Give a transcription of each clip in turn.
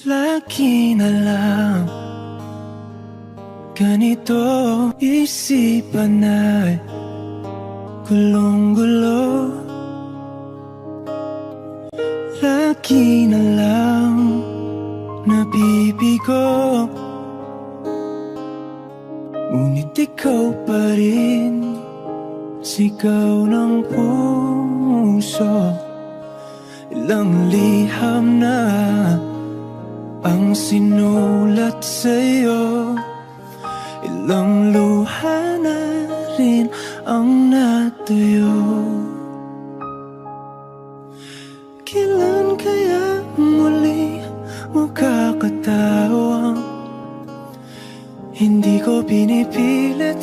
Lagi na lang ganito, isipan ay gulong-gulo. Lagi na lang nabibigo, ngunit ikaw pa rin, sigaw ng puso. Ilang liham na ang sinulat sa'yo, ilang luha na rin ang natuyo. Kailan kaya muli makakatawang hindi ko pinipilit,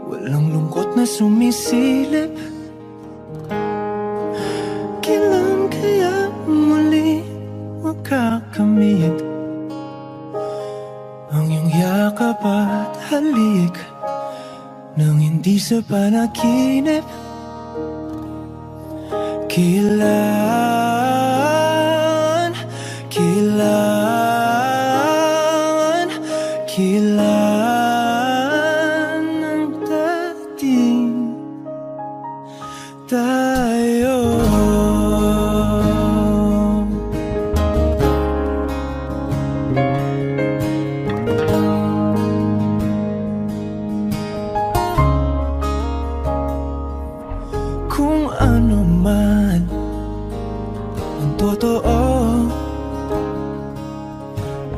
walang lungkot na sumisilip. Kailan kaya muli makakamit ang iyong yakap at halik nang hindi sa panaginip? Kailan, kailan, kailan ang dating tayo? Kung ano man ang totoo,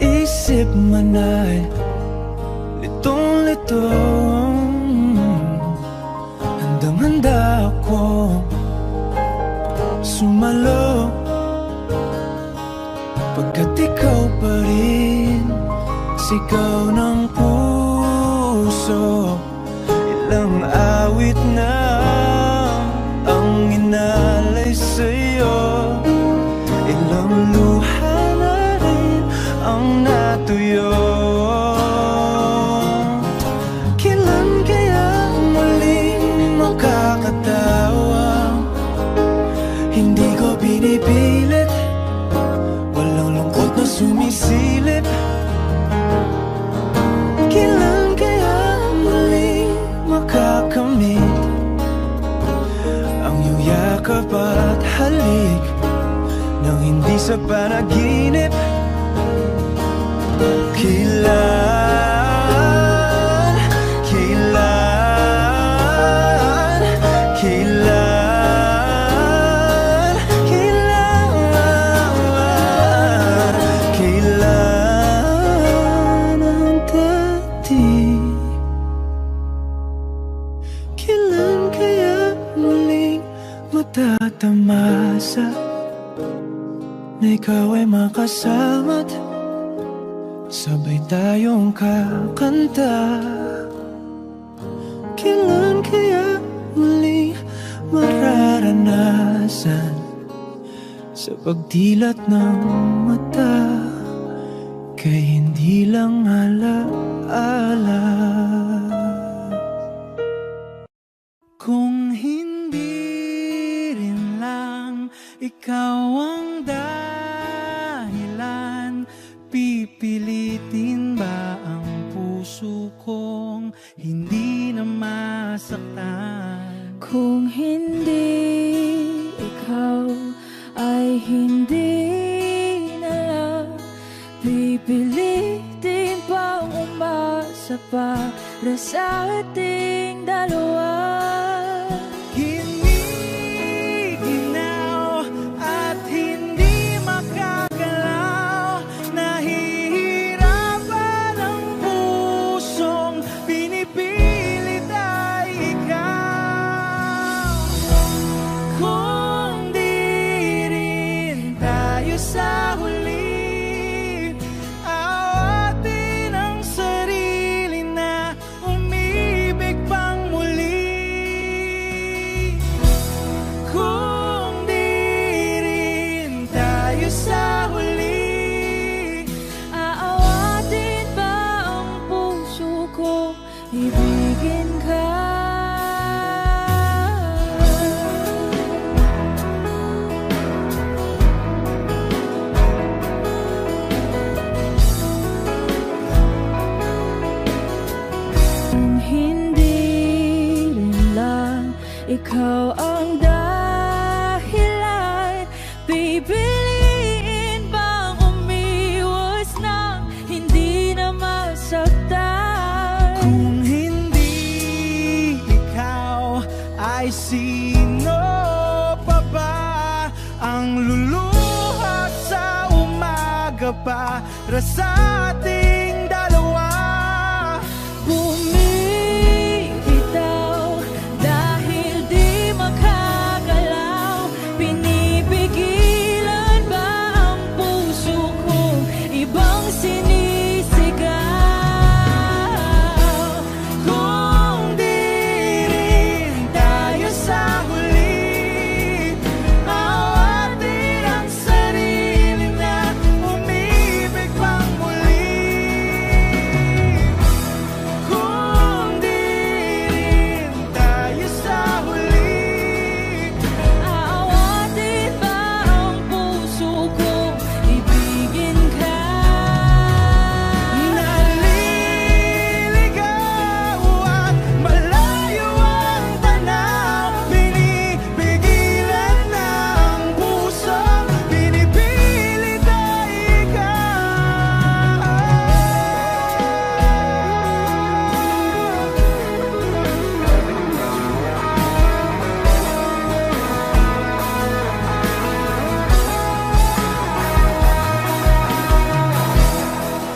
isip man ay litong-litong, handang-handa ako sumalo, pagkat ikaw pa rin, sigaw ng puso. Ilang awit na ang inalay sa'yo, ilang luha na rin ang natuyo. Kailan kaya muling makakatawa, hindi ko pinipilit, walang lungkot na sumisilip. Kailan kaya muling makakamit ang iyong yakap at halik nang hindi sa panaginip? Kailan, kailan, kailan, kailan, kailan ang dating? Kailan kaya muling matatamasa na ikaw ay makasama't sabay tayong kakanta? Kailan kaya muling mararanasan sa pagdilat ng mata kay hindi lang alaala? Kung hindi rin lang ikaw ang dahilan, pipilitin ba ang puso kong hindi na masaktan? Kung hindi ikaw ay hindi na lang, pipilitin bang umasa para sa ating dalawa? Awatin ang sarili na umibig pang muli. ka para sa ating dalawa. Bumibitaw dahil di makagalaw. Pinipigilan ba ang puso kong ibang sinisigaw? Kung di rin tayo sa huli, awatin ang sarili na umibig pang muli. Kung di rin tayo sa huli, Aawatin ba ang puso kong ibigin ka? naliligaw at malayo ang tanaw, pinipigilan ng puso, pinipilit ay ikaw.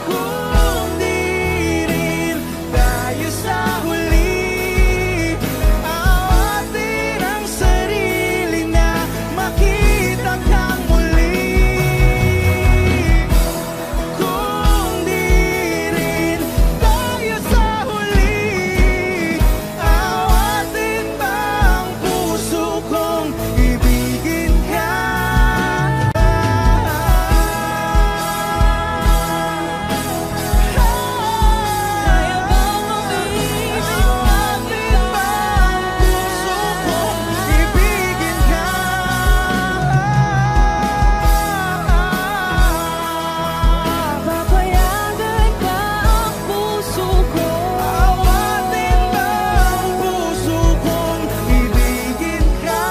Kung di rin tayo sa huli, awatin ang sarili na makita kang muli. Kung di rin tayo sa huli, awatin ba ang puso kong ibigin ka? Kaya bang umibig Awatin ba ang puso kong ibigin ka? Papayagan ba ang puso ko? Awatin ba ang puso kong ibigin ka?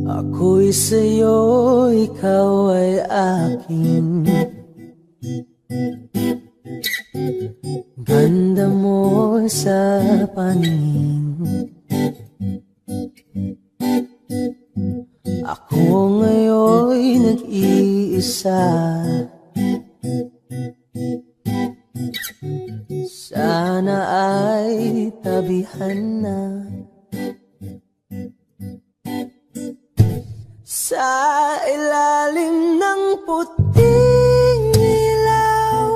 Ako'y sa'yo, ikaw ay akin. Ganda mo sa paningin. Ako ngayon'y nag-iisa. Sana ay tabihan na. Sa ilalim ng puting ilaw,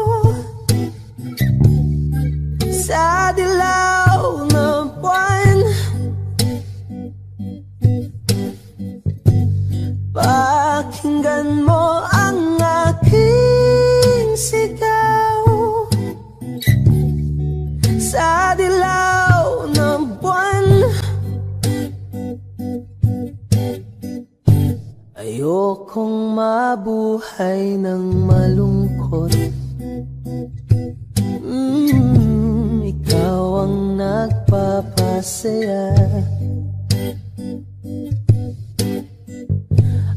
sa dilaw ng buwan, pakinggan mo ang aking sigaw. Sa dilaw ng buwan, ayokong mabuhay ng malungkot. Ikaw ang nagpapasaya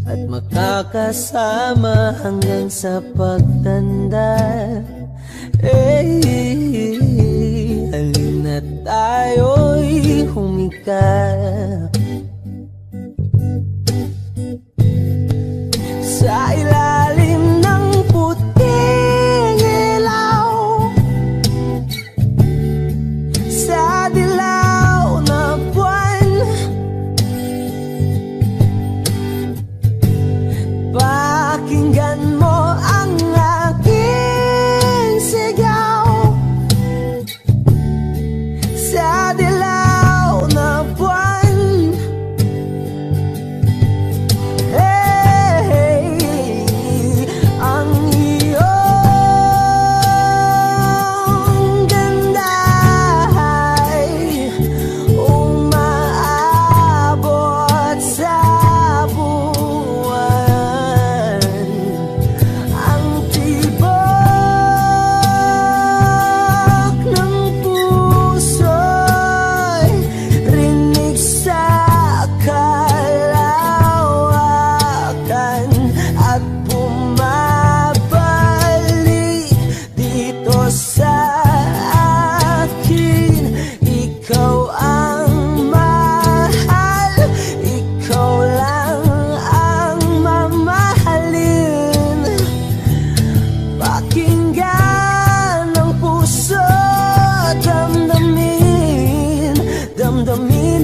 at makakasama hanggang sa pagtanda. Halina tayo'y humikap sa ilalim ng puting ilaw, sa dilaw na buwan, pakinggan mo ang aking sigaw. Sa dilaw na buwan,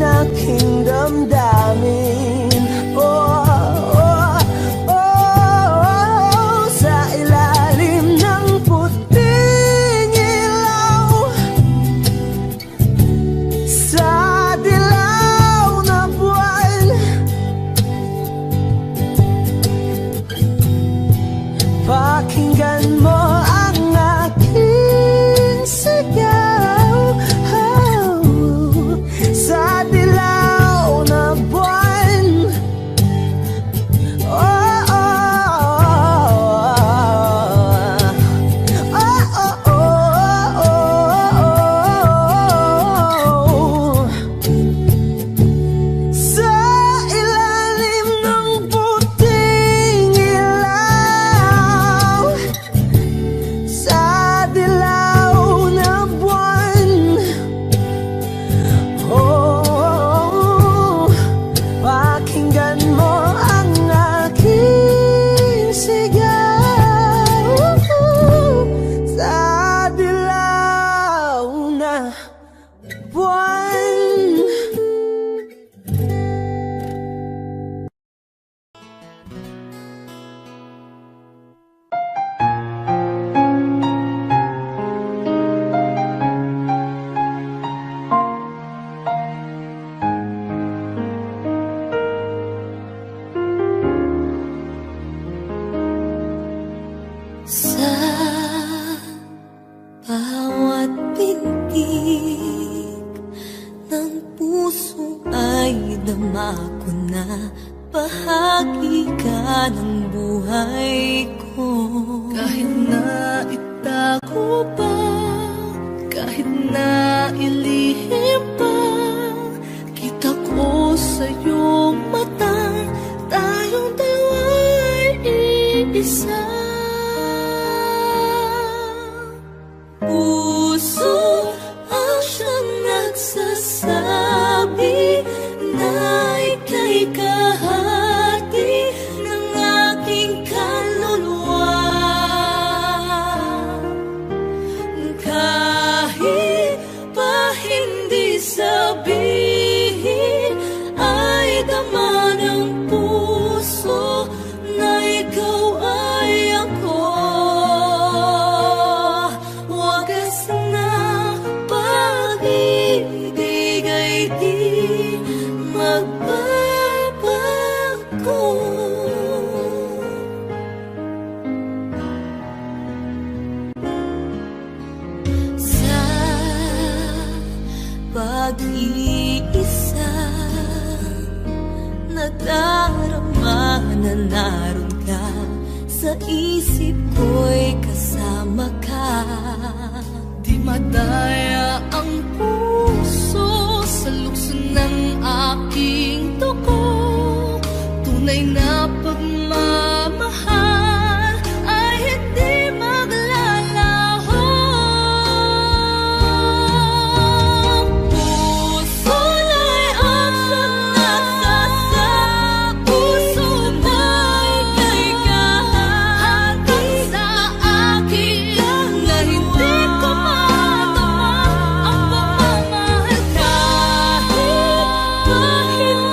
aking damdamin. Oh, oh, oh, sa ilalim ng puting ilaw, sa dilaw na buwan, pakinggan mo ang aking sigaw. Oh, sa dilaw na buwan, oh, oh, oh, oh, oh, sa ilalim ng puting ilaw, sa dilaw na buwan, oh, pakinggan mo ang aking sigaw. Sa dilaw na buwan. Sa bawat pintig ng puso ay dama ko na bahagi ka ng buhay ko. Kahit na itago pa, kahit na ilihim pa, kita ko sa iyong mata, tayong dalawa'y iisa. Puso ang siyang nagsasabi na ika'y kahati ng aking kaluluwa. Kahit pa hindi sabihin, ay dama ng puso na ikaw ay ako. Wagas na pag-ibig ay di magbabago. Sa pag-iisa, nadarama na naroon ka, sa isip ko'y kasama ka. Di madaya ang puso sa lukso ng aking dugo. Tunay na pagmamahal ay hindi maglalaho. Puso na'y ang nagsasabi, puso na'y kay kahati sa akin, na hindi ko madama ang pagmamahal. Kahit pa hindi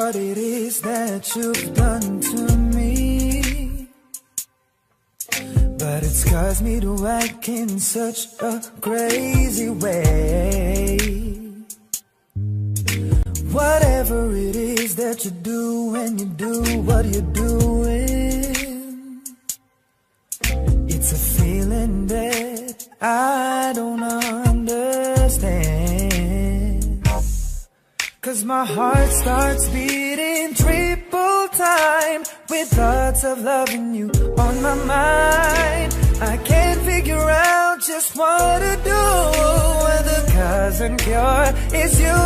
what it is that you've done to me, but it's caused me to act in such a crazy way. Whatever it is that you do when you do what you're doing, it's a feeling that I don't understand. 'Cause my heart starts beating triple time with thoughts of loving you on my mind. I can't figure out just what to do when the cause and cure is you.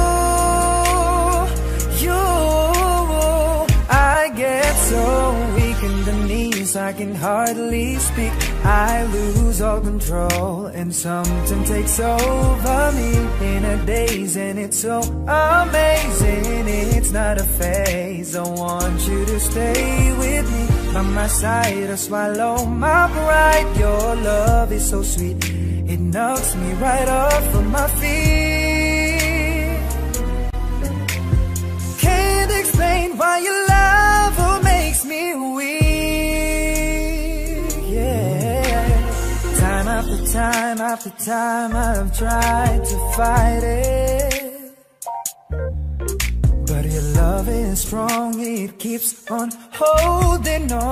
I get so weak in the knees, I can hardly speak. I lose all control and something takes over me in a daze, and it's so amazing. It's not a phase. I want you to stay with me by my side or swallow my pride. Your love is so sweet, it knocks me right off of my feet. Can't explain why your love makes me weak, yeah. Time after time after time I've tried to fight it, but your love is strong, it keeps on holding on.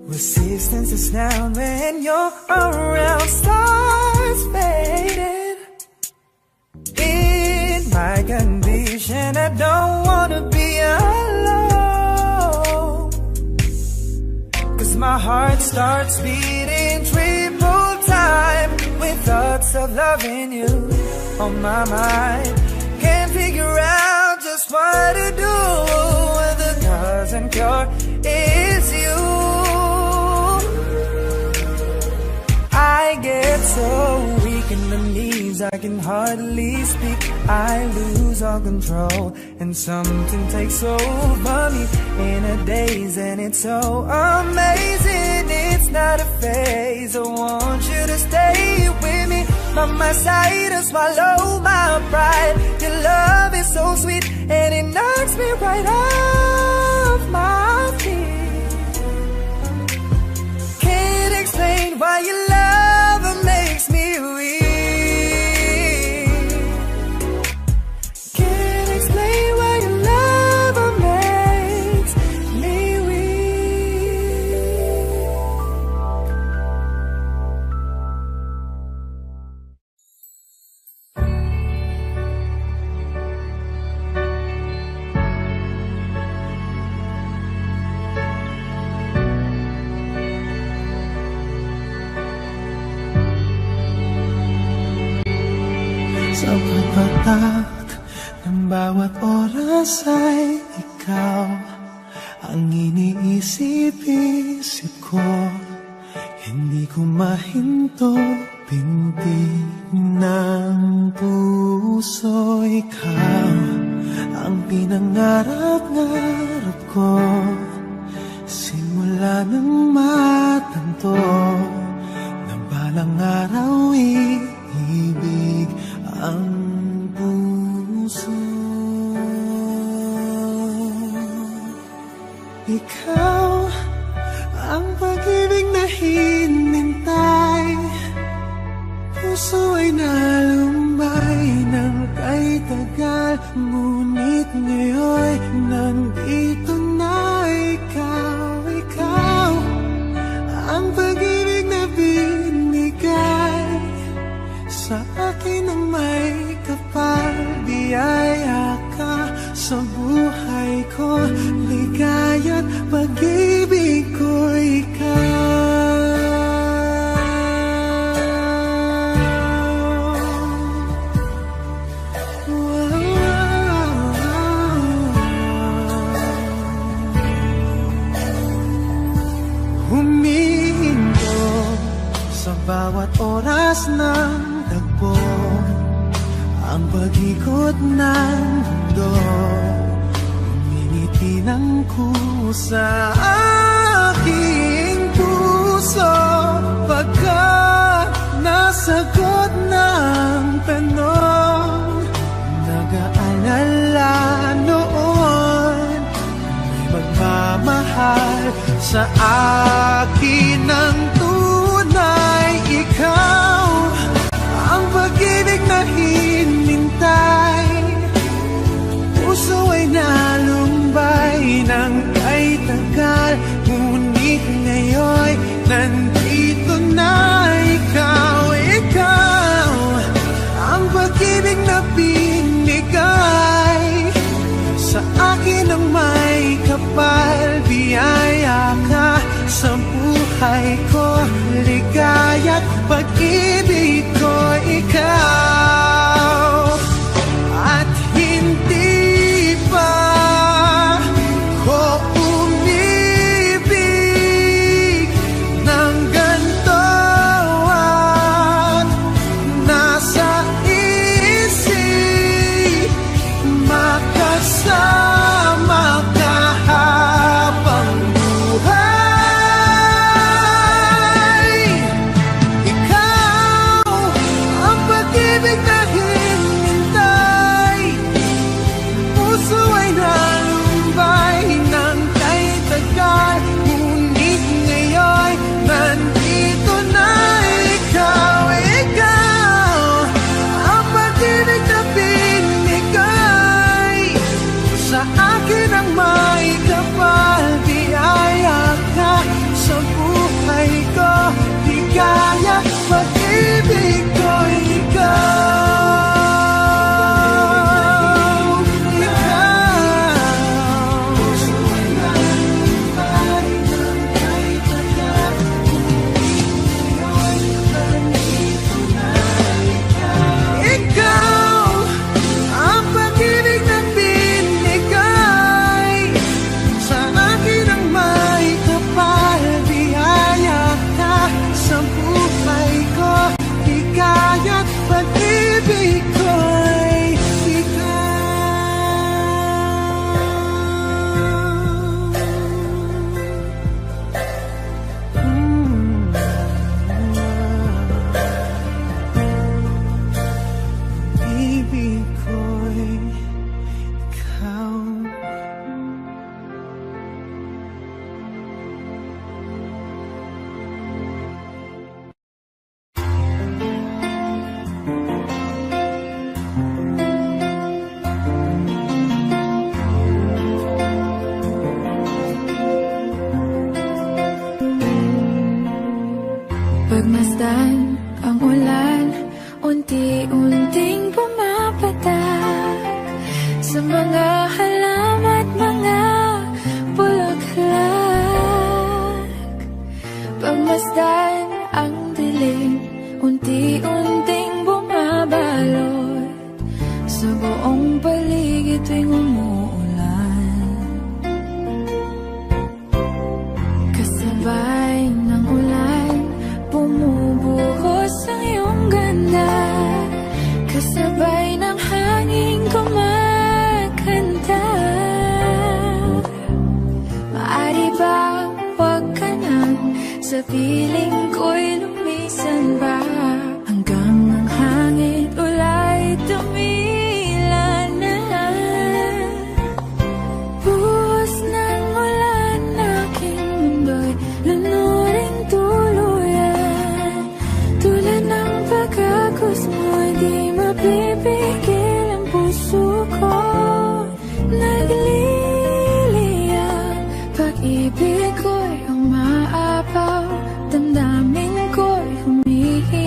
Resistance is now when you're around starts fading. In my condition, I don't wanna be alone, 'cause my heart starts beating triple time with thoughts of loving you on my mind. Can't figure out just what to do when the cause and cure is you. I get so weak in the knees, I can hardly speak. I lose all control and something takes over me in a daze, and it's so amazing. It's not a phase. I want you to stay with me by my side or swallow my pride. Your love is so sweet and it knocks me right off my feet. Can't explain why your love makes me weak. Can't explain why your love makes me Sa pagpatak ng bawat oras ay ikaw ang iniisip-isip ko. Hindi ko mahinto, pintig ng puso. Ikaw ang pinangarap-ngarap ko, simula ng matanto na balang araw ibig ang puso. Ikaw ang pag-ibig na hinintay, puso ay nalumbay ng kay tagal, ngunit ngayon nandito na ikaw. Ikaw ang pag-ibig na binigay sa akin ng may kapal. Biyaya ka sa buhay ko, ligaya't pag-ibig ko ikaw. Humihinto sa bawat oras ng tagpo, ang pag-ikot ng mundo, umingiti ng kusa aking puso. Pagkat nasagot ng tanong, nag-aalala sa akin ng tunay. Ikaw ang pag-ibig na hinintay. Puso ay nalumbay ng kay tagal, ngunit ngayon nandito na ikaw. Ikaw ang pag-ibig na binigay sa akin ang may kapal. Biyaya ka sa buhay ko, ligaya't pag-ibig ko ikaw. At hindi pa ko umibig ng ganito, at nasa isip makasama ka habang buhay. Ikaw ang pag-ibig na hinintay. Puso ay nalumbay ng kay tagal, ngunit ngayon nandito na ikaw. Ikaw ang pag-ibig na binigay sa akin ang may kapal. Biyaya ka sa buhay ko, ligaya pag-ibig ko ikaw. Puso ay nalumbay ng kay tagal, ngayon nandito na ikaw. Ikaw ang pag-ibig na binigay sa akin ang may kapal. Biyaya ka sa buhay ko, ligaya't pag-ibig ko'y ikaw. Ibig ko'y ikaw. Pagmasdan ang ulan, unti-unting pumapatak sa mga halaman at mga bulaklak. Pagmasdan ang dilim, unti-unting bumabalot sa buong paligid tuwing umuulan. Kasabay ng ulan, bumubuhos ang iyong ganda. Kasabay ng hangin kumakanta. Maaari bang huwag ka nang sa piling ko'y lumisan ba, hanggang ang hangin ulay tumila na. Buhos ng ulan, aking mundo'y lunuring tuluyan. Tulad ng pagkagos mo'y di mapipigil ang puso ko. Nagliliyab, pag-ibig ko'y umaapaw, damdamin ko'y humihigit.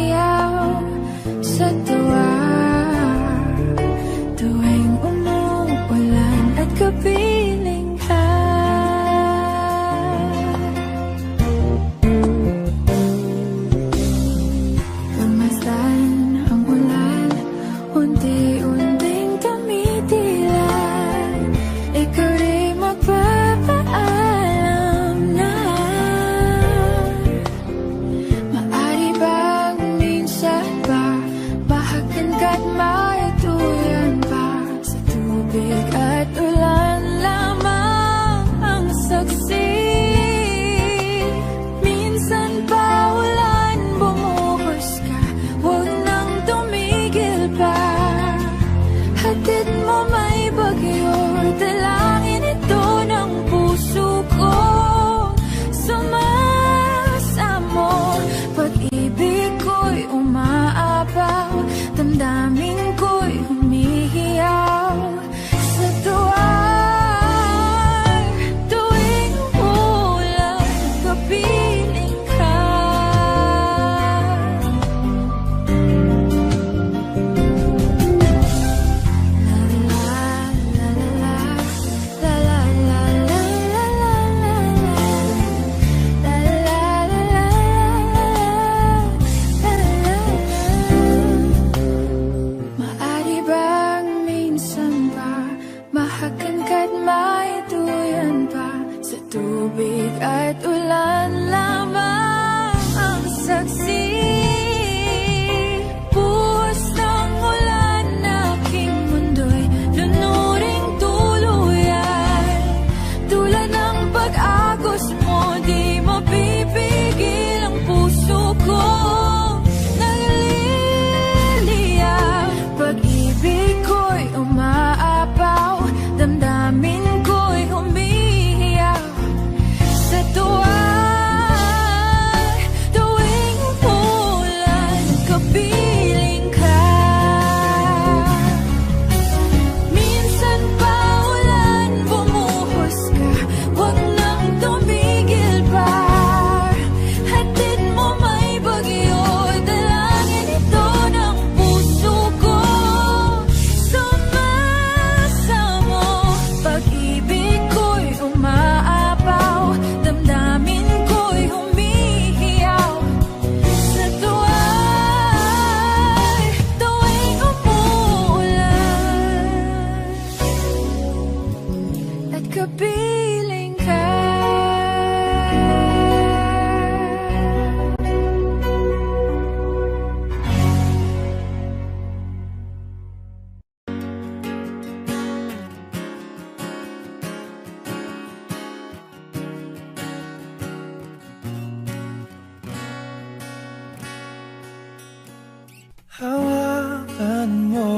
Hawakan mo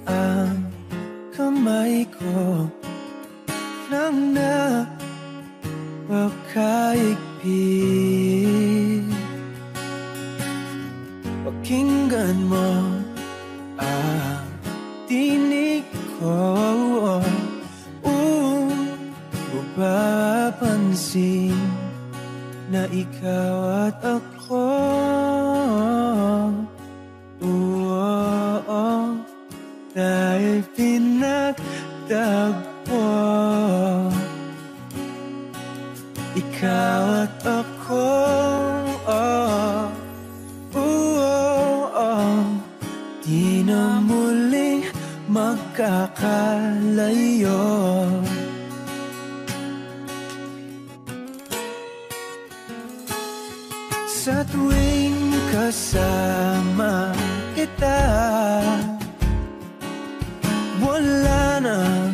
ang kamay ko nang napakaigpit. Pakinggan mo ang tinig ko. Mapapansin na ikaw at ako, dahil pinagtagpo. Ikaw at ako, di na muling magkakalayo. Sa tuwing kasama kita, wala nang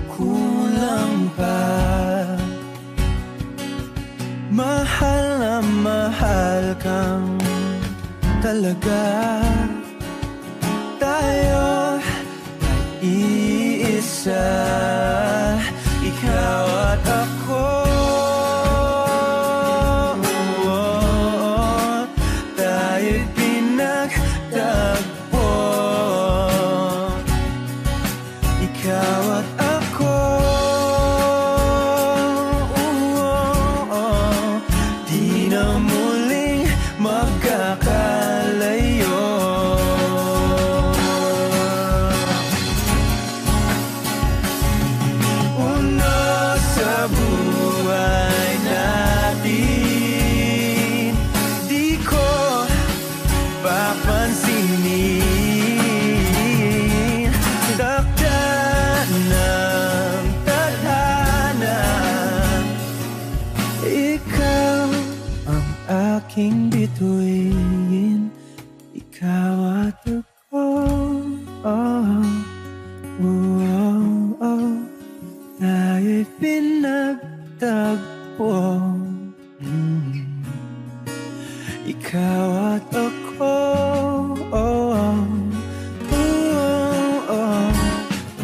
kulang pa. Mahal na mahal kang talaga. Tayo ay iisa, ikaw at ako. Aking bituin, ikaw at ako, tayo'y pinagtagpo. Ikaw at ako,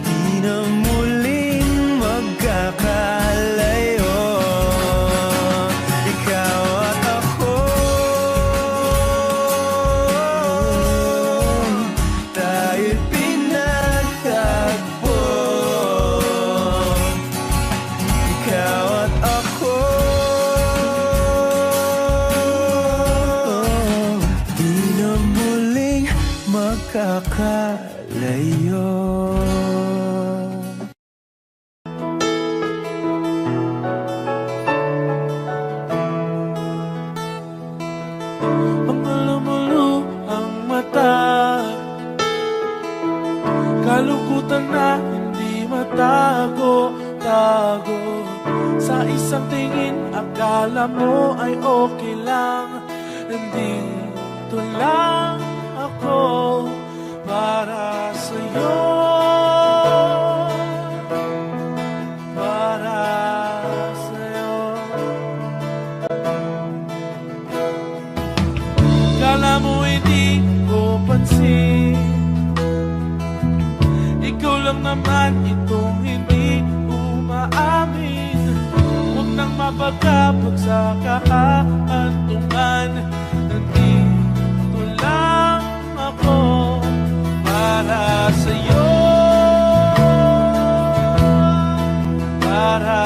di na muling magkakalayo. Ikaw at ako, tayo'y pinagtagpo. Ikaw at ako, di na muling magkakalayo. Kalungkutan na hindi matago-tago. Sa isang tingin, akala mo ay okay lang. Nandito lang ako para sa'yo, para sa'yo. Kala mo hindi ko pansin, ikaw lang naman itong hindi umaamin. Huwag nang mapagkapag sa kaantungan. Nandito lang ako para sa'yo, para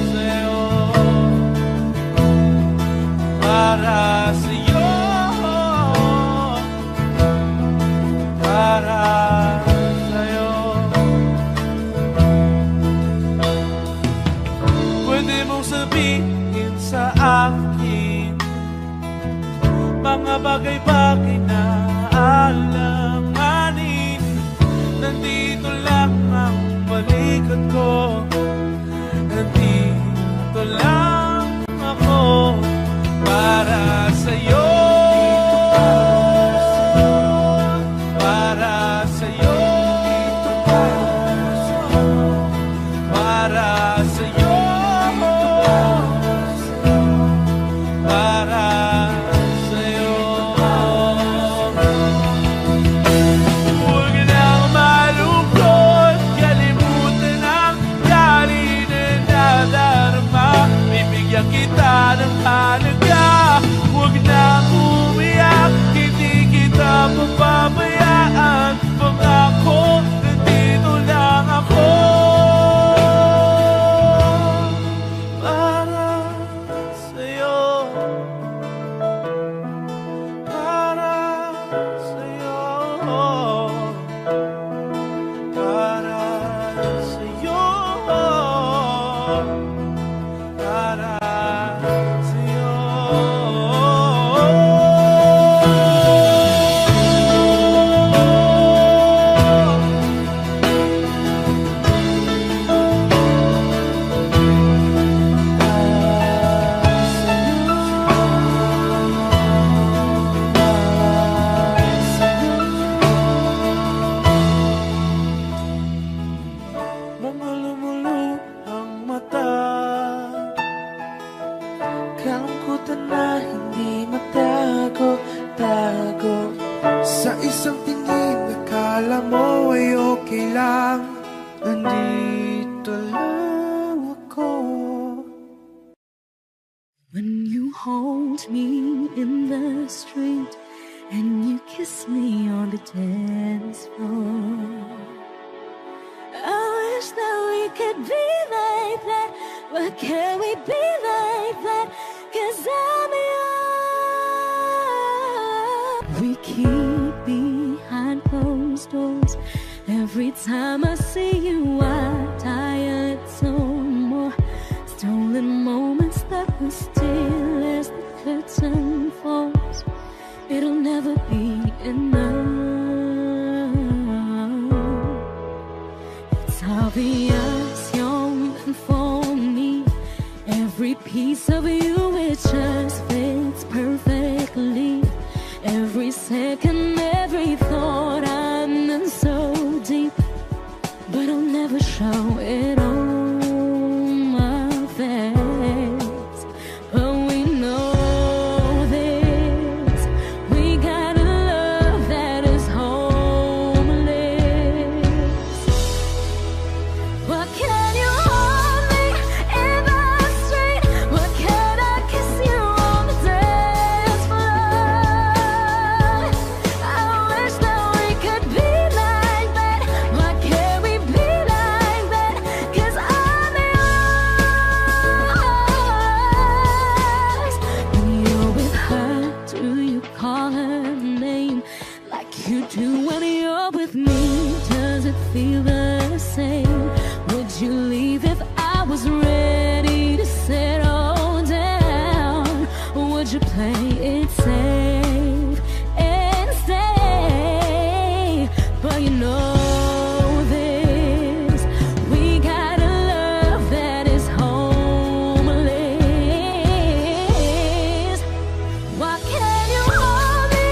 sa'yo, para sa'yo, para sabihin sa akin mga bagay-bagay na alanganin. Nandito lang ang balikat ko, nandito lang ako para sa'yo, para sa'yo, para sa'yo. Para sa'yo, kita ng halaga. Huwag na umiyak, hindi kita papabayaan. Pangako, nandito lang ako para sa'yo. Para sa'yo. Para sa'yo. Para sa'yo. Mga lumuluhang mata, kalungkutan na hindi matago-tago. Sa isang tingin, akala mo ay okay lang. Nandito lang ako. When you hold me in the street and you kiss me on the dance floor, I wish that we could be like that. But can we be like that? 'Cause I'm yours. We keep behind closed doors. Every time I see you, I'm tired some more. Stolen moments that we steal as the curtain falls. It'll never be enough. It's obvious you're meant for me. Every piece of you, it just fits perfectly. Every second, every thought, I'm in so deep. But I'll never show it on my face. But we know this. We got a love that is homeless. What can you hold me in the street? What can I kiss you on the dance floor? I wish that we could be like that. Why can't we be like that? 'Cause I'm yours. When you're with her, do you call her name like you do when you're with me? Does it feel the same? Would you leave if I was ready to settle down? Would you play it safe and stay? But you know this, we got a love that is homeless. Why can't you hold me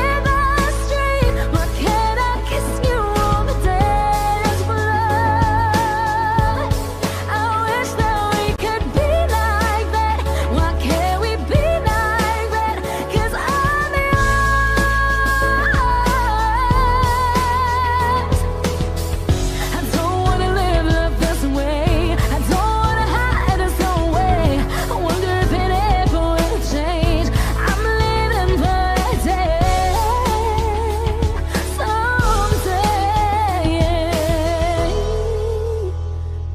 in the street? Why can't I kiss you on the dance floor? I wish that we could be like that. Why can't we be like that? 'Cause I'm yours. I don't wanna live life this way. I don't wanna hide this away. I wonder if it ever will change. I'm living for a day, someday.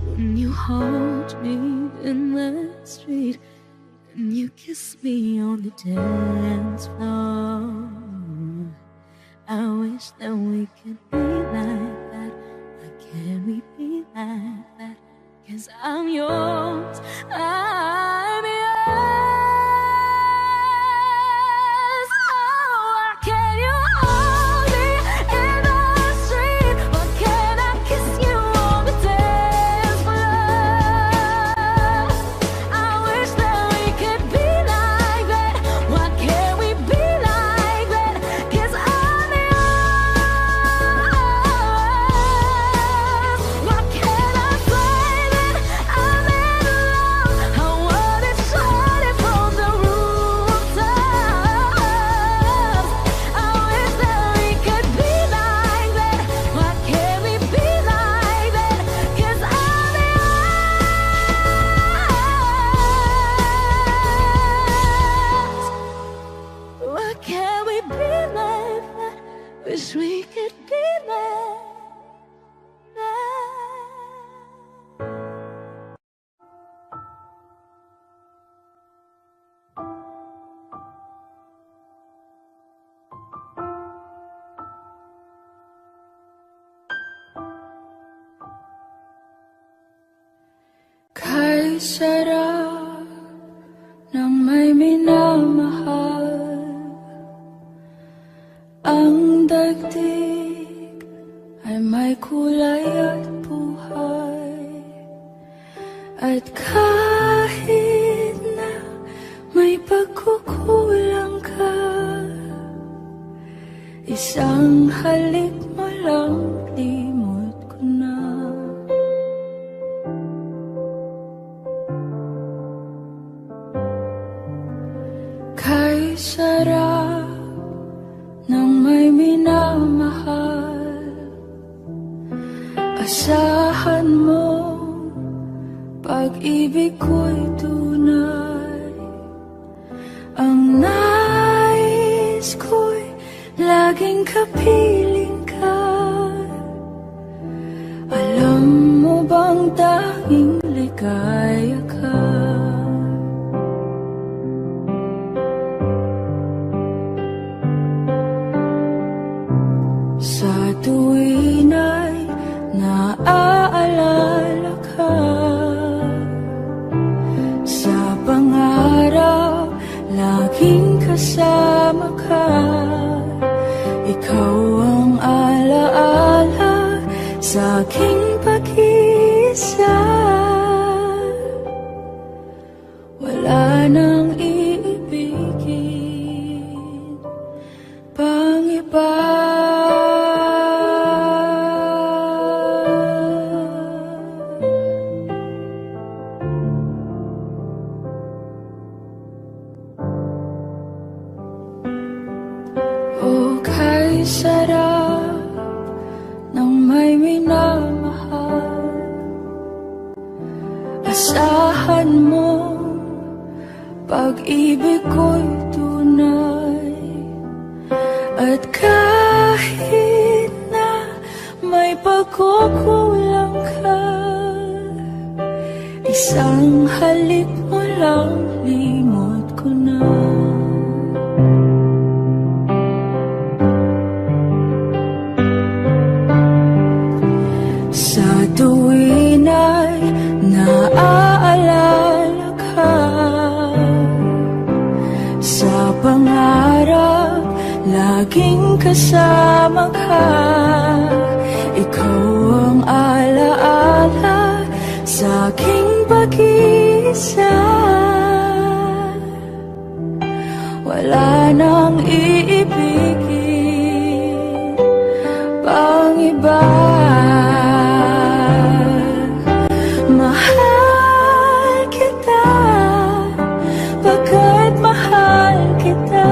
When you hold me in the street and you kiss me on the dance floor, I wish that we could be like that. Why can't we be like that? 'Cause I'm yours, I'm yours. Oh, why can't you hold me in the street? Why can't I kiss you on the dance floor? I wish that we could be like that. Why can't we be like that? 'Cause I'm yours. Why can't I say that I'm in love? I wanna Kay sarap ng may minamahal, ang daigdig ay may kulay at buhay. At kahit na may pagkukulang ka, isang halik mo lang, limot ko na. Kay sarap ng may minamahal, asahan mo pag-ibig ko'y tunay. Ang nais ko'y laging kapiling ka. Alam mo bang tanging ligaya ka? Sa tuwin ay naaalala ka, sa pangarap laging kasama ka. Ikaw ang alaala sa aking pag-iisa. Wala nang iibigin pang iba. Sarap ng may minamahal, asahan mo pag-ibig ko'y tunay. At kahit na may pagkukulang ka, isang halik mo lang, limot ko na. Tuwin ay naaalala ka, sa pangarap laging kasama ka. Ikaw ang alaala sa aking pag-iisa. Wala nang iibigin pang iba. Mahal kita, pagkat mahal kita.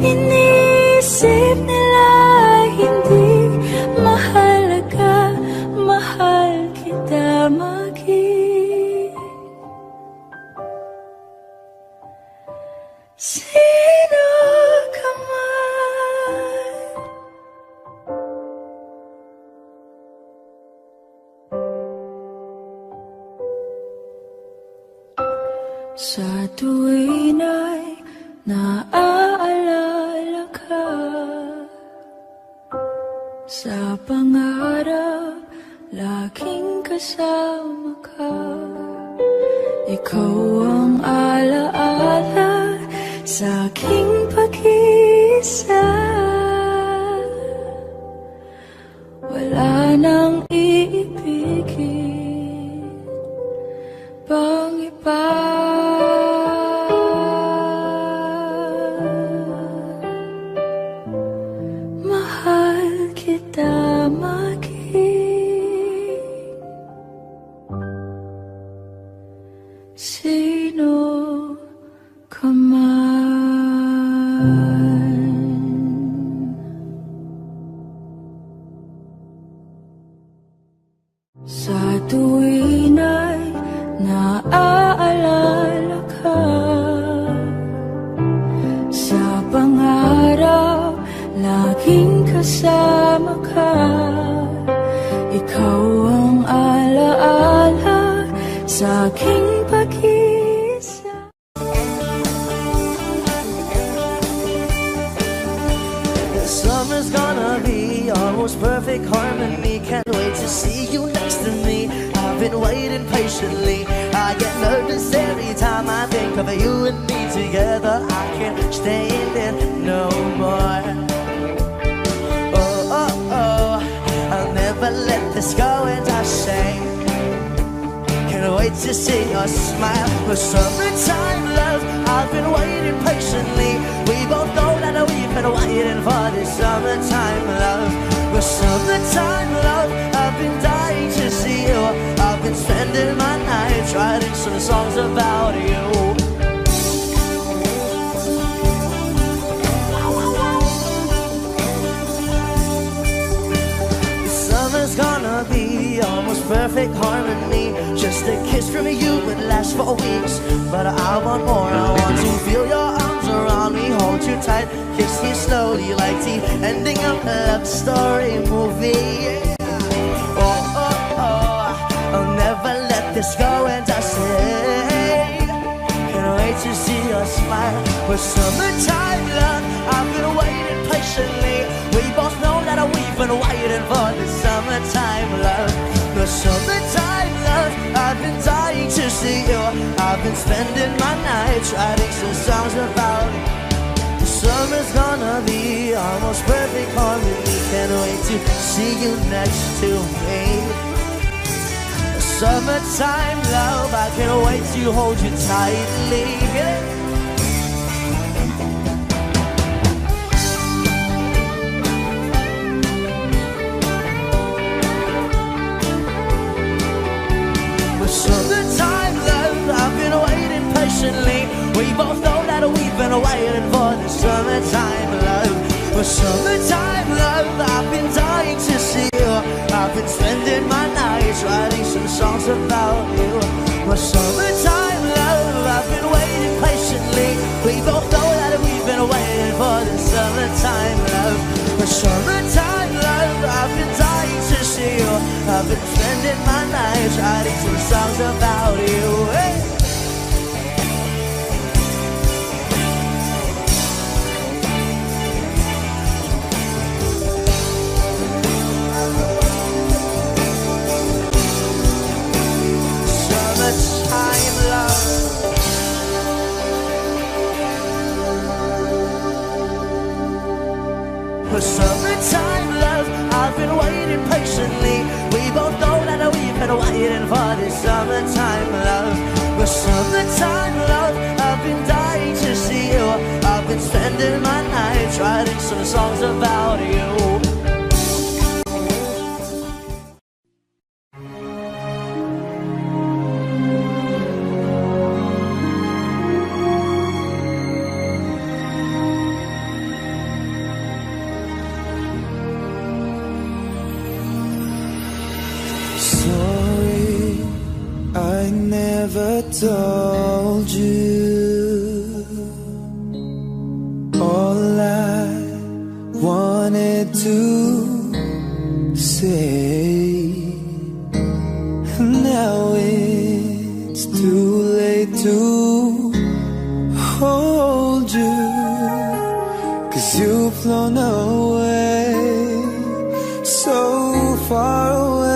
Inisip nila hindi mahalaga, mahal kita maging sino ka man. Sa tuwin ay naaalala ka, sa pangarap laging kasama ka. Ikaw ang alaala sa aking pag-iisa. Wala nang iibigin pang iba. Kita maging sino ka man. Sa tuwin ay naaalala ka, sa pangarap laging kasama ka. Ikaw ang alaala sa aking pag-iisa. The summer's gonna be almost perfect harmony. Can't wait to see you next to me. I I've been waiting patiently. I get nervous every time I think of you and me together. I can't stay in there no more. Oh, oh, oh, I'll never let this go, and I say, can't wait to see your smile. For summertime love, I've been waiting patiently. We both know that we've been waiting for this summertime love. For summertime love, I've been dying to see you. I've been spending my nights writing some songs about you. Summer's gonna be almost perfect harmony. Just a kiss from you would last for weeks, but I want more. I want to feel your arms around me, hold you tight, kiss you slowly like the ending of a love story movie. Yeah. Oh, oh, oh, I'll never let this go, and I say, can't wait to see your smile. For summertime love, I've been waiting patiently. We both know that we've been waiting for this summertime love. The summertime love, I've been dying to see you. I've been spending my nights writing some songs about you. The summer's gonna be almost perfect harmony. Can't wait to see you next to me. The summertime love, I can't wait to hold you tightly. Summertime love, I've been waiting patiently. We both know that we've been waiting for the summertime love. For summertime love, I've been dying to see you. I've been spending my nights writing some songs about you. For summertime love, I've been waiting patiently. We both know that we've been waiting for the summertime love. For summertime love, I've been dying to see you. I've been spending my nights writing some songs about you. Hey. Summertime love. For summertime love, I've been waiting patiently. We both know that we've been waiting for this summertime love. For summertime love, I've been dying to see you. I've been spending my nights writing some songs about you. I never told you all I wanted to say. Now it's too late to hold you, 'cause you've flown away, so far away.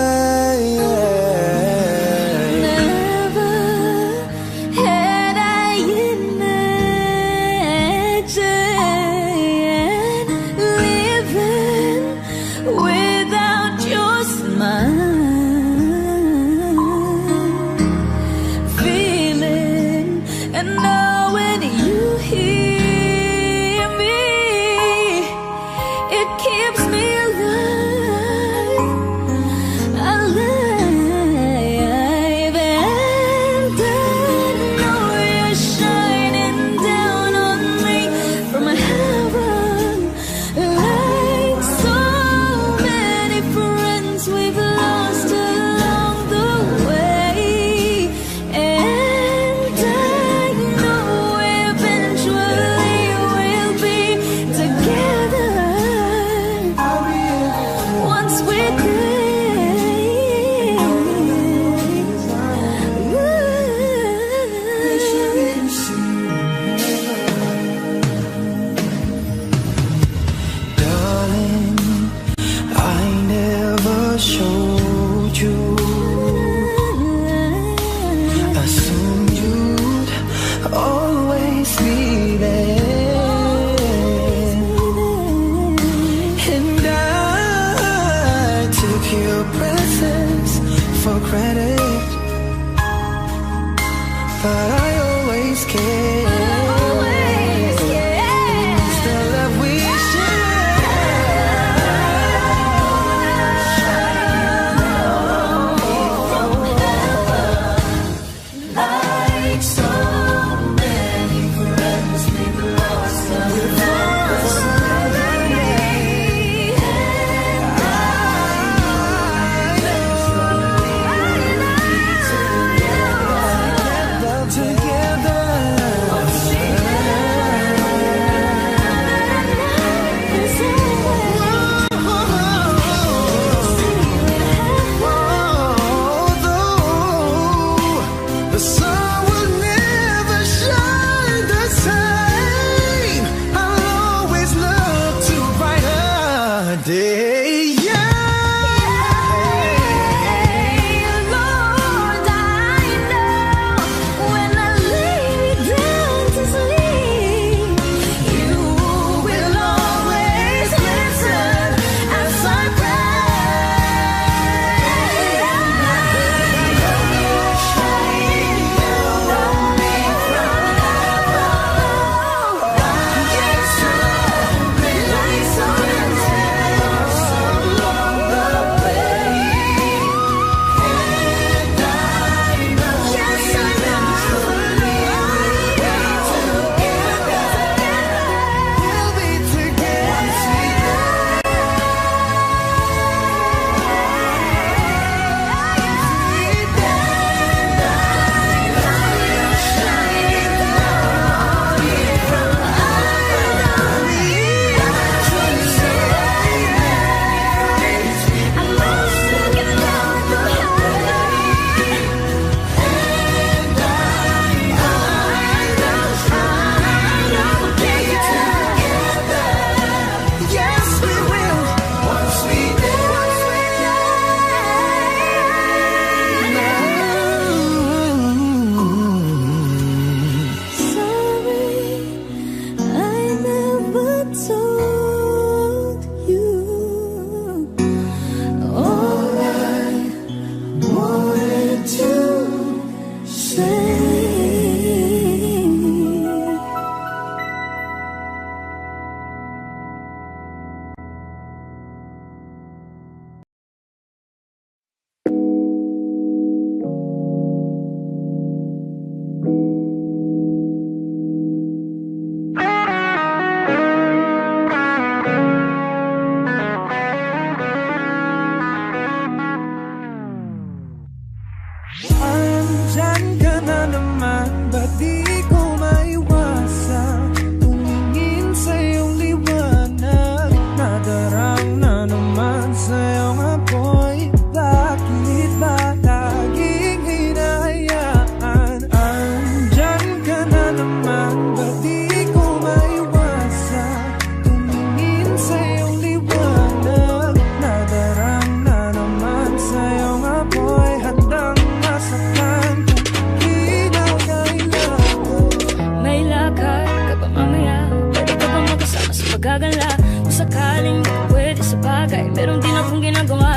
We've lost along the way, and I know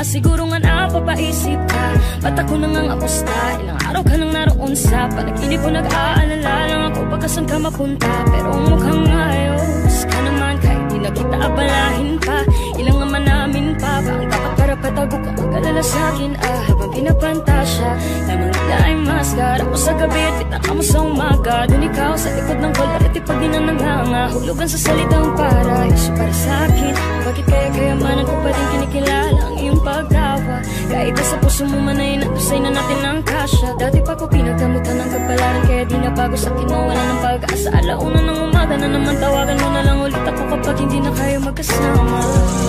Siguro nga napapaisip ka, ba't ako nang apusta? Ilang araw ka nang naroon sa panaginip ko, nag-aalala lang ako baka saan ka mapunta. Pero mukhang ayos ka naman kahit di na kita abalahin pa. Ilang naman namin pa ba ang dapat para patago ka mag-alala sa'kin? Habang pinapantasya lamang nila ay mascara mo sa gabi at pitaka mo sa umaga. Doon ikaw sa likod ng collar at ipag dinananganga, hulugan sa salitang para iso para sa'kin. Bakit kaya kayamanan ko pa din kinikilala ang iyong pagtawa? Kahit sa puso mo man ay natusay na natin ang kasya. Dati pa ko pinagkamutan ng kapalaran, kaya di na bago sa'kin mawala ng pag-asa. Alauna ng umaga na naman, tawagan mo na lang ulit ako kapag hindi na kayo magkasama.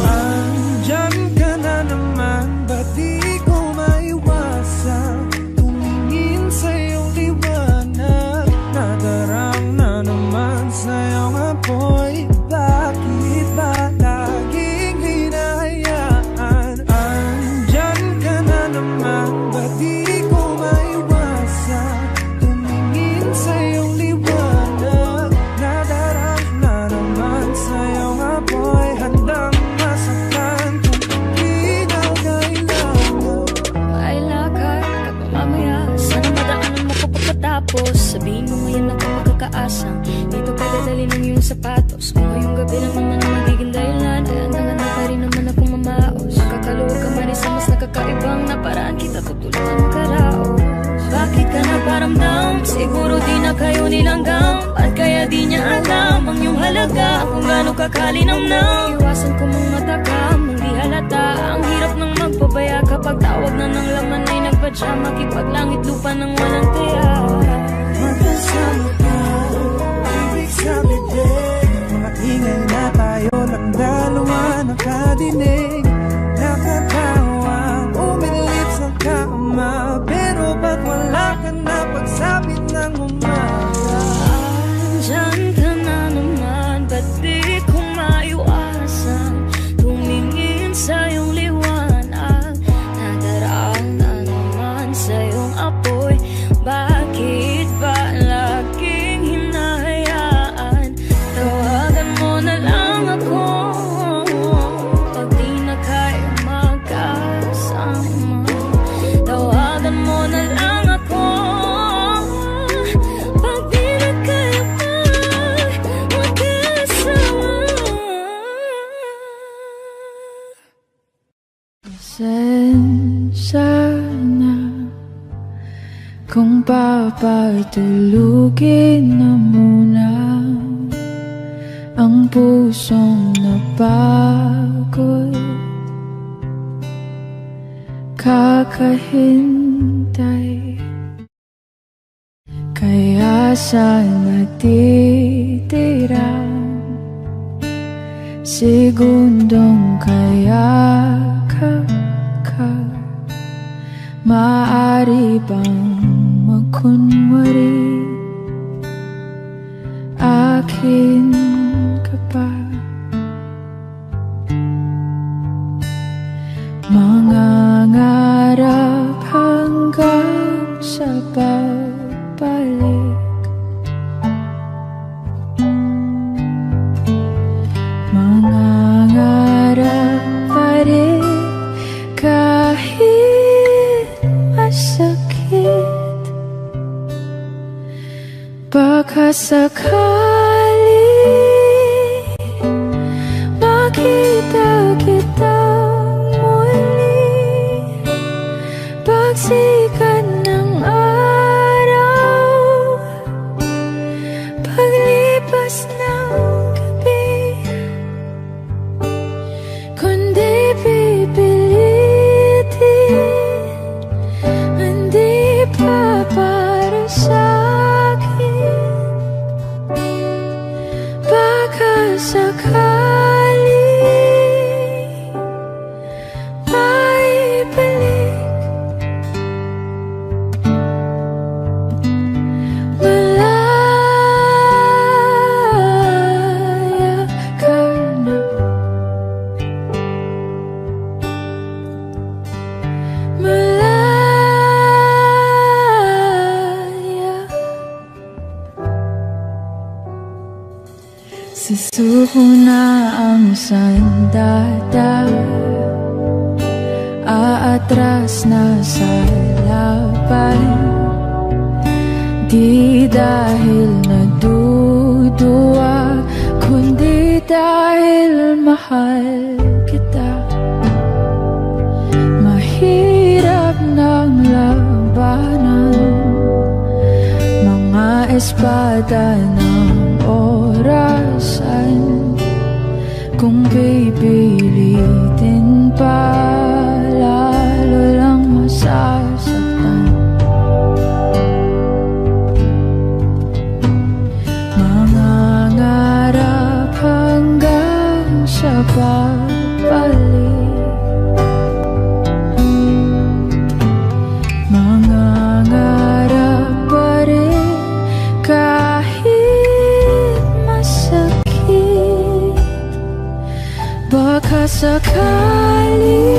Andyan ka na naman, ba't di ko maiwasan tumingin sa iyong liwanag? Nadarang na naman sa iyong apoy, bakit ba laging hinahayaan? Andyan ka na naman, ba't di ko maiwasan tumingin sa iyong liwanag? Nadarang na naman sa iyong apoy, handang masaktan kung di na kailangan. umaasang dito pagdadali ng iyong sapatos. Kung ngayong gabi naman man ang magiging dahilan, ay handa-handa pa rin naman akong mamaos. Makakaluwag ka man sa mas nakakaibang na paraan kita tutulungan magkaraos. Bakit ka naparamdam? Siguro di na kayo nilanggam. At kaya di niya alam ang iyong halaga, kung gaano ka kalinamnam. Iwasan ko mong matakam nang di halata. Ang hirap ng magpabaya kapag tawag na ng laman ay nagpadya. Makipaglangit lupa ng walang taya. Magkasama ka, ibig sabihin maingay na tayo lang dalawa nakadinig. Nakatawa, umilit sa kama, pero ba't wala ka na pagsapit ng umaga? Andyan ka na naman, ba't di ko maiwasan tumingin sa iyong liwanag? Nadaraan na naman sa iyong apoy, bakit ba laging hinahayaan? Tawagan mo na lang ako pag di na kayo magkasama. Tawagan mo na lang ako pag di na kayo magkasama. Pasensya na kung papatulugin na muna ang pusong napagod. Kakahintay, kaya sa natitirang segundong kayakap ka, maaari bang magkunwari akin ka pa? Mangangarap hanggang sa pagbalik, mangangarap pa rin kahit masakit. Baka sakali makita kitang muli, pagsikat ng araw, paglipas ng gabi. Kundi pipilitin, hindi pa para sa'kin. Baka sakali maibalik. Malaya ka na, malaya. Susuko na ang sandata, aatras na sa laban. Di dahil naduduwa, kundi dahil mahal kita. Mahirap ng labanan, mga espada ng orasan. Kung pipilitin pa, lalo lang masasaktan. Mangangarap hanggang sa pagbalik, mangangarap pa rin kahit masakit. Baka sakali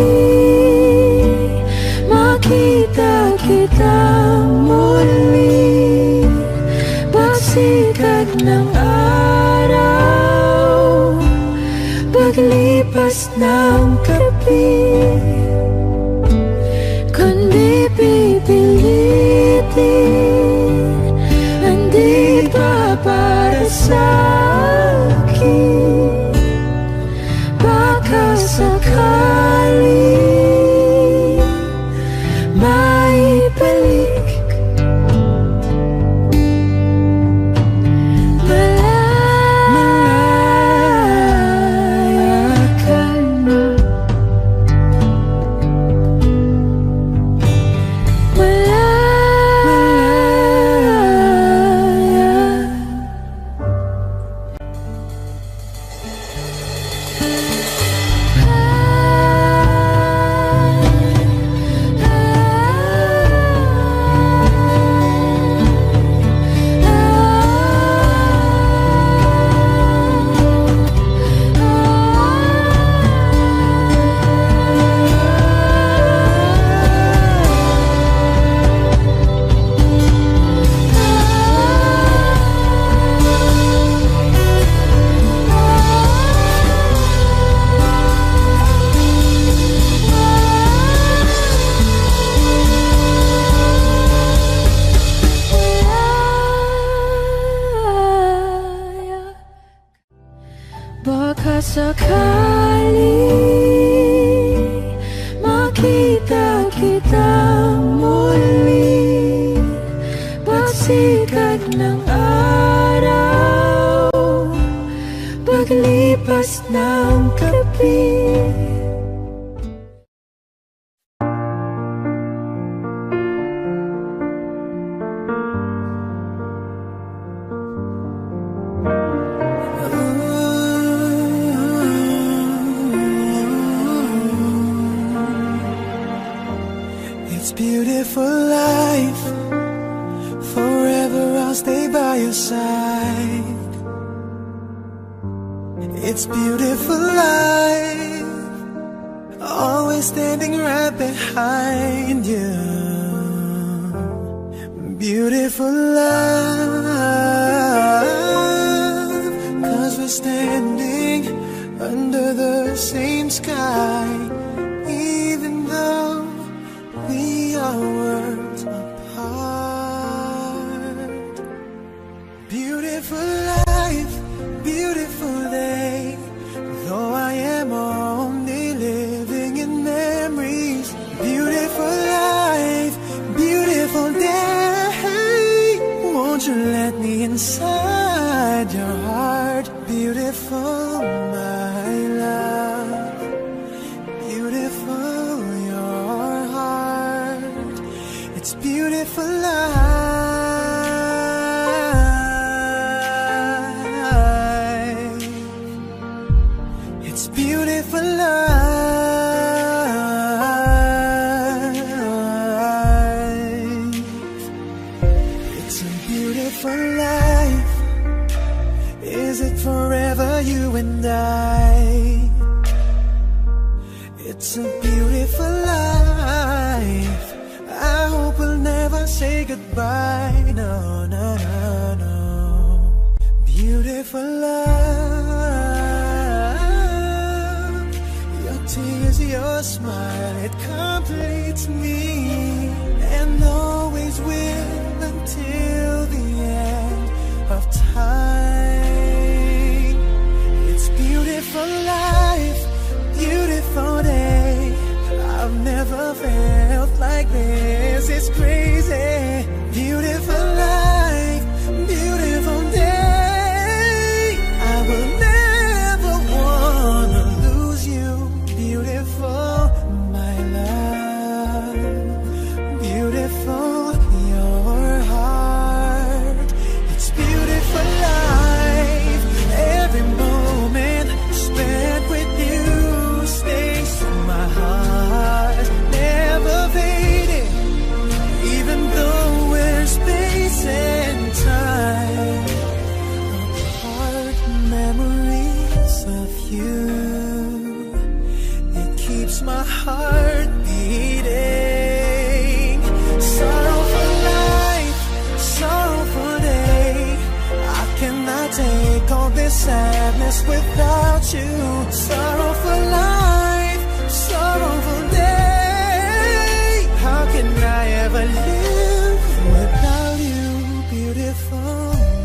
makita kita muli, pagsikat ng araw, paglipas ng gabi. Kundi pipilitin, hindi pa sa'kin. Baka sakali maibalik. Malaya ka na. Baka sakali makita kita muli, pagsikat ng araw, paglipas ng gabi. It's beautiful life. Forever I'll stay by your side. It's beautiful life. Always standing right behind you. Beautiful life. 'Cause we're standing under the same sky. Even though we are worlds apart. Beautiful life, beautiful day. Though I am only living in memories. Beautiful life, beautiful day. Won't you let me inside your heart? Beautiful, my love. Beautiful, your heart. It's beautiful life. It's beautiful life. It's a beautiful life. Is it forever, you and I? It's a beautiful life. I hope we'll never say goodbye. No, no, no, no. Beautiful love. Your tears, your smile, it completes me. And always will until the end of time. It's beautiful life, beautiful day. I've never felt like this. It's crazy. Beautiful life, beautiful day. I will never wanna lose you. Beautiful, my love. Beautiful, your heart. It's beautiful life. Every moment spent with you stays in my heart, never fading. Even though we're space and time apart, memories of you, it keeps my heart beating. Sorrowful life, sorrowful day. I cannot take all this sadness without you. Sorrowful life, sorrowful day. How can I ever live without you? Beautiful,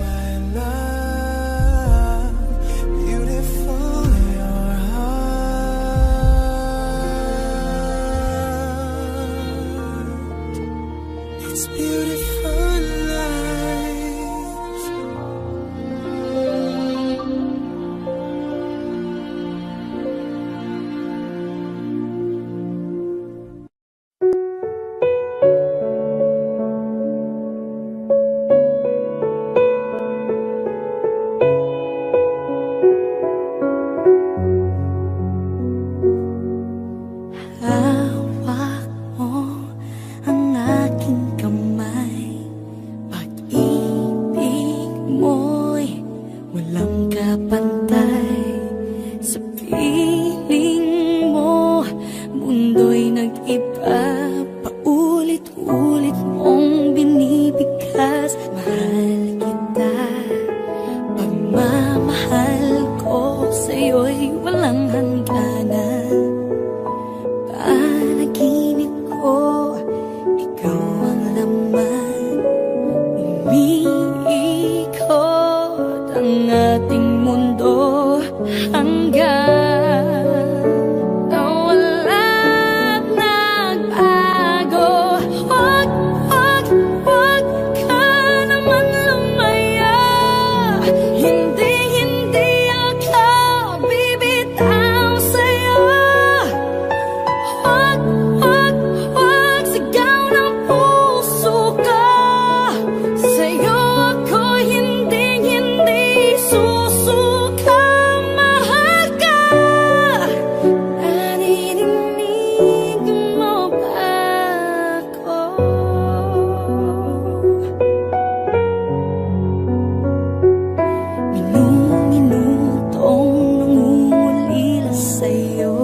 my love. walang kapantay sa piling mo. Mundo'y nag-iba, paulit-ulit mong binibigkas. Mahal kita, pagmamahal ko sa'yo'y walang hangganan. Panaginip ko, ikaw ang laman. Umiikot ang ating mundo hanggang nawala't nagbago. Wag ka naman lumaya. Hindi ako bibitaw sa'yo. Wag sigaw ng puso ko. Sa'yo ako hindi susuka. Mahal ka, naririnig mo ba ako? Minutong nangungulila sa'yo.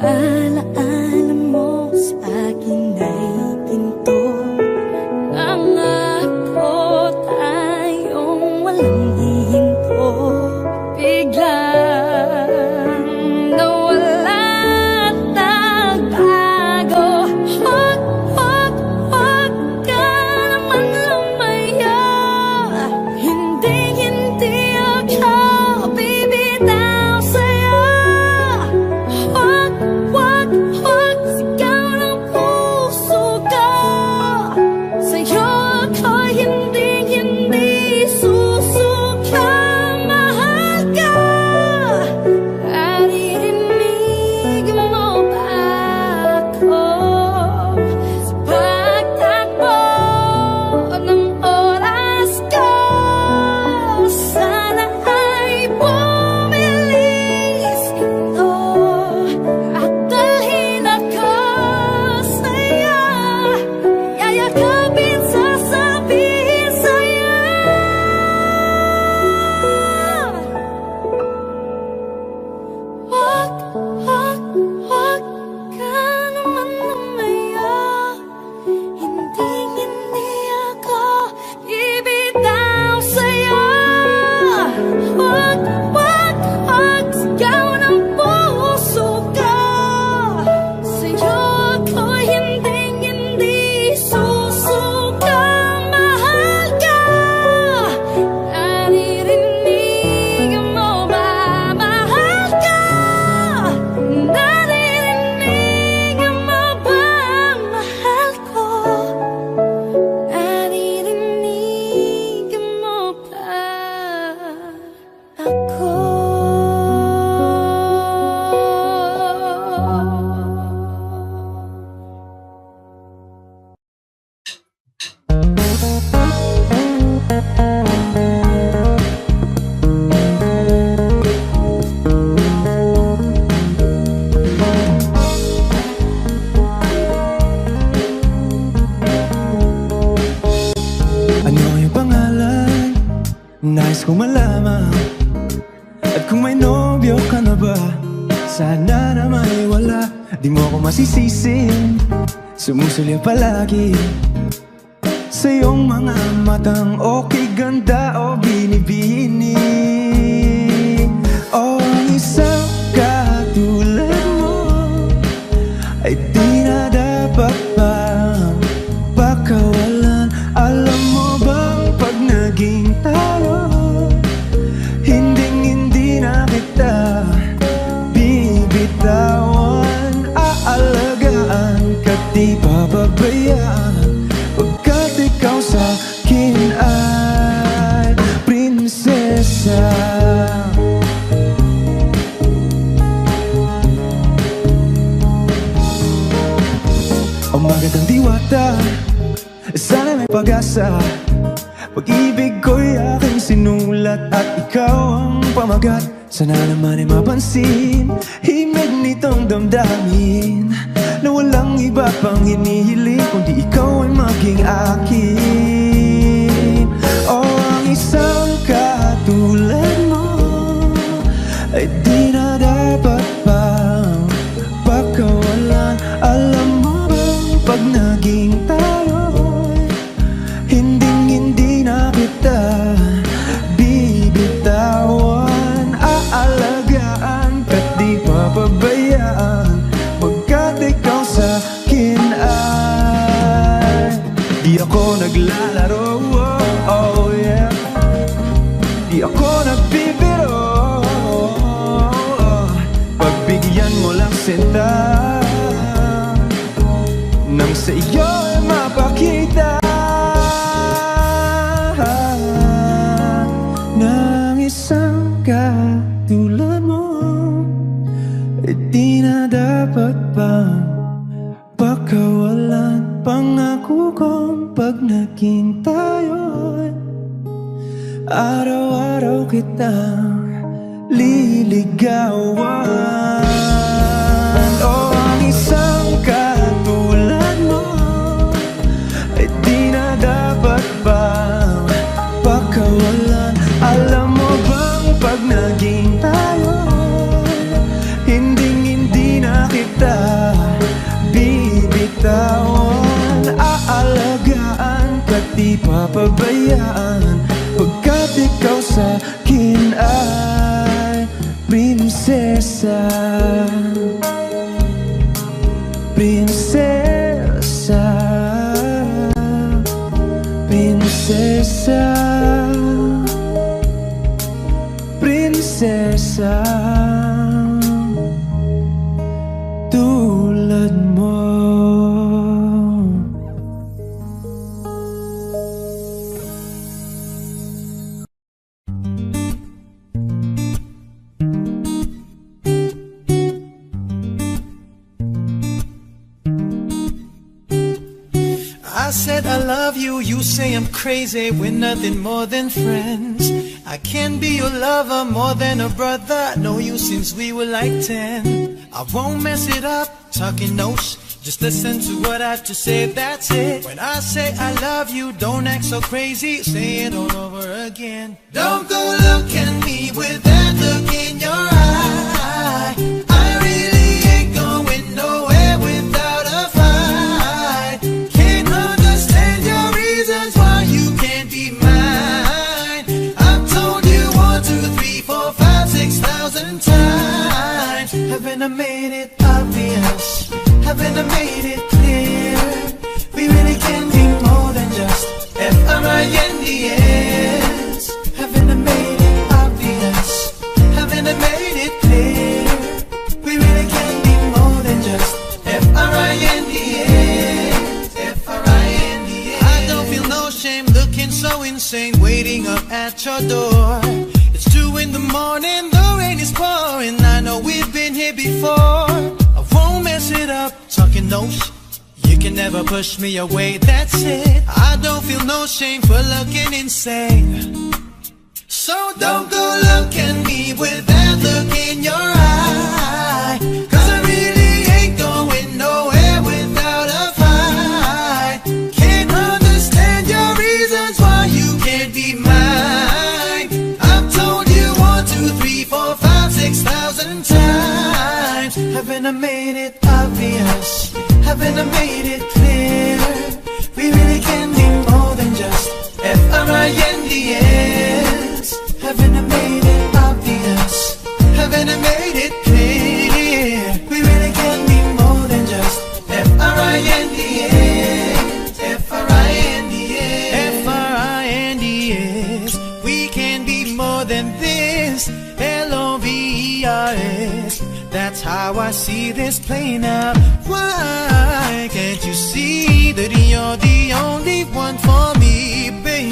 Alaala mo sa akin ay ginto. Nangako tayong walang hihinto. Biglang nawala't nagbago. Wag ka naman lumaya. Hindi ako bibitaw sa'yo. Wag sigaw ng puso ko. Sa'yo ako hindi susuka. Mahal ka, naririnig mo ba ako? Sa pagtakbo ng oras ko, sana ay bumilis ito at dalhin ako sa'yo. Yayakapin, sasabihin sa'yo. Wag ka naman lumaya. Hindi ako bibitaw sa'yo. Wag sigaw ng puso ko. Sa'yo ako hindi susuka. Mahal ka, naririnig mo ba? Mahal ka, naririnig mo ba? Mahal ko, naririnig mo ba ako? Ano yung pangalan? Nais kong malaman. At kung may nobyo ka na ba, sana na may wala. Di mo ako masisisin, sumusulya palagi sa iyong mga matang okay ganda o binibini. O ang isang katulad mo ay di na dapat pang pakawalan. Alam mo bang pag naging tayo, hindi na kita bibitawan. Aalagaan ka, di pababayaan, pagkat ikaw sa akin ay prinsesa. O magandang diwata, sana may pag-asa. Pag-ibig ko'y aking sinulat at ikaw ang pamagat. Sana naman ay mapansin himig nitong damdamin na walang iba pang hinihiling kundi ikaw ay maging akin. O ang isang naglalaro. Oh yeah, di ako nagbibiro. Pagbigyan mo lang sinta nang sa iyo ay mapakita ng isang katulad mo. E di na dapat bang pagkawalan pangako kong pag naging tayo'y araw-araw kitang liligawan. Oh, ang isang katulad mo ay di na dapat bang pagkawalan. Alam mo bang pag naging tayo, hindi na kita bibitawan. Aalagaan ka't di papabayaan, pagkat ikaw sa akin ay prinsesa. Prinsesa, prinsesa, prinsesa, tulad mo. I said I love you, you say I'm crazy, we're nothing more than friends. I can be your lover more than a brother, know you since we were like 10. I won't mess it up, talking notes, just listen to what I have to say, that's it. When I say I love you, don't act so crazy, say it all over again. Don't go look at me with that look in your eye, I really ain't going nowhere without a fight. Can't understand your reasons why you can't be mine. I've told you 1, 2, 3, 4, 5, 6,000 times. Haven't I made it obvious? Haven't I made it clear? We really can be more than just F-R-I-N-D-S. Haven't I made it obvious? Haven't I made it clear? We really can be more than just F-R-I-N-D-S. F-R-I-N-D-S. I don't feel no shame looking so insane, waiting up at your door. It's 2 in the morning, the rain is pouring, I know we've been here before. I won't mess it up, talking no sh. You can never push me away, that's it. I don't feel no shame for looking insane. So don't go look at me with that look in your eye, 'cause I really ain't going nowhere without a fight. Can't understand your reasons why you can't be mine. I've told you 1, 2, 3, 4, 5, 6,000 times. Haven't I made it obvious? Haven't I made it clear? We really can be more than just F-R-I-N-D-S. Haven't I made it obvious? Haven't I made it clear? We really can be more than just F-R-I-N-D-S. F-R-I-N-D-S. F-R-I-N-D-S. We can be more than this. L-O-V-E-R-S. That's how I see this playing out. Why can't you see that you're the only one for me, baby?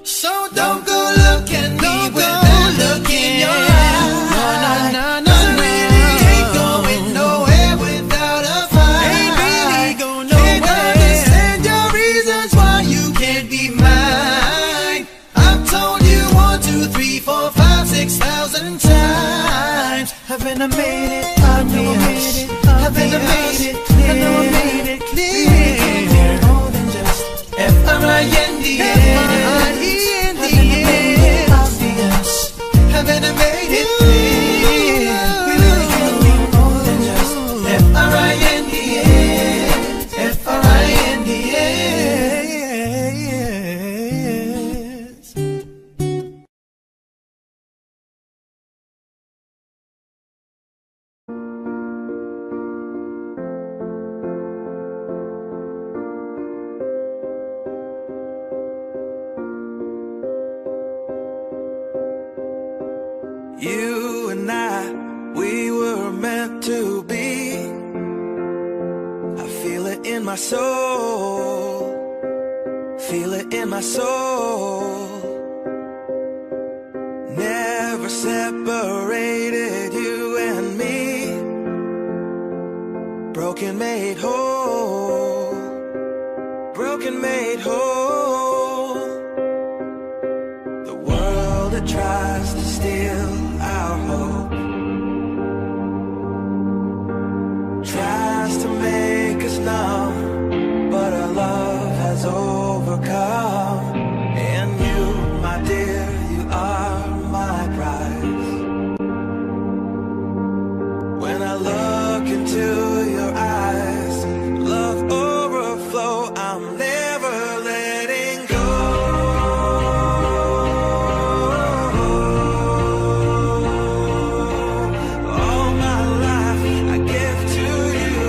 So don't go look at me with that look in your eye. No, no, no, no, I really ain't going nowhere without a fight. Ain't really going nowhere. Can't understand your reasons why you can't be mine. I've told you 1, 2, 3, 4, 5, 6,000 times. Haven't I made it obvious? Haven't I made it clear? I know I made it clear. More than just F-R-I-N-D-S. Haven't I made it clear? We really can be more than just F-R-I-N-D-S. F-R-I-N-D-S. You and I, we were meant to be. I feel it in my soul, feel it in my soul. Never separated, you and me. Broken made whole, broken made whole. The world that tries to steal our hope tries to make us numb, but our love has overcome. And you, my dear, you are my prize. When I look into your eyes, love overflow, I'm never letting go. All my life I give to you,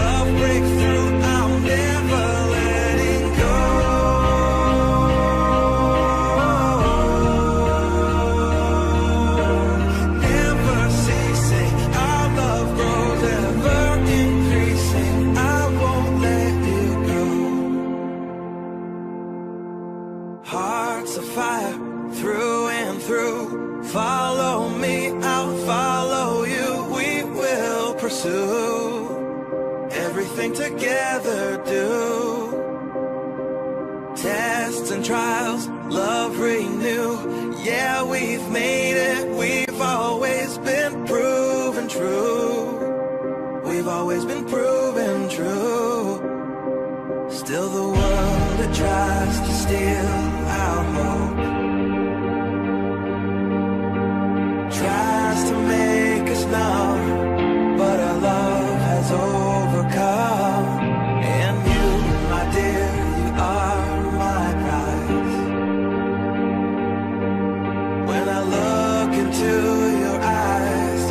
love breakthrough, I'm never letting go. Never ceasing, our love grows, ever increasing, I won't let you go. Hearts of fire, through and through. Follow me, I'll follow you. We will pursue everything together, do. Tests and trials, love renew. Yeah, we've made it, we've always been proven true. We've always been proven true. Still the world that tries to steal our hope tries to make us numb, but our love has overcome. And you, my dear, you are my prize. When I look into your eyes,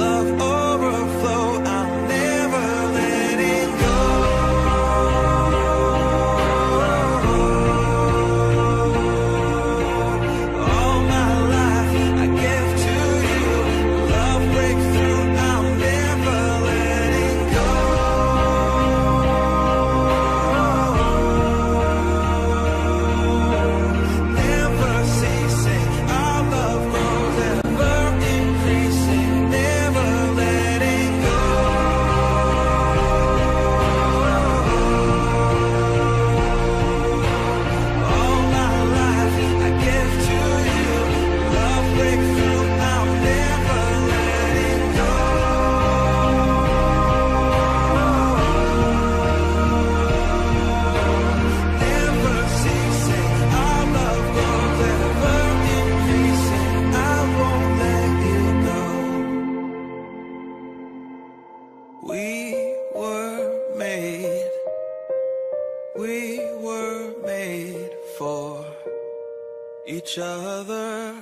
love overflow, I'm never letting go. All my life I give to you, love breakthrough, I'm never letting go. Never ceasing, our love grows, ever increasing, never letting go. All my life I give to you, love breakthrough, I'm never letting go. Never ceasing, our love grows, ever increasing, I won't let you go. We were made for each other.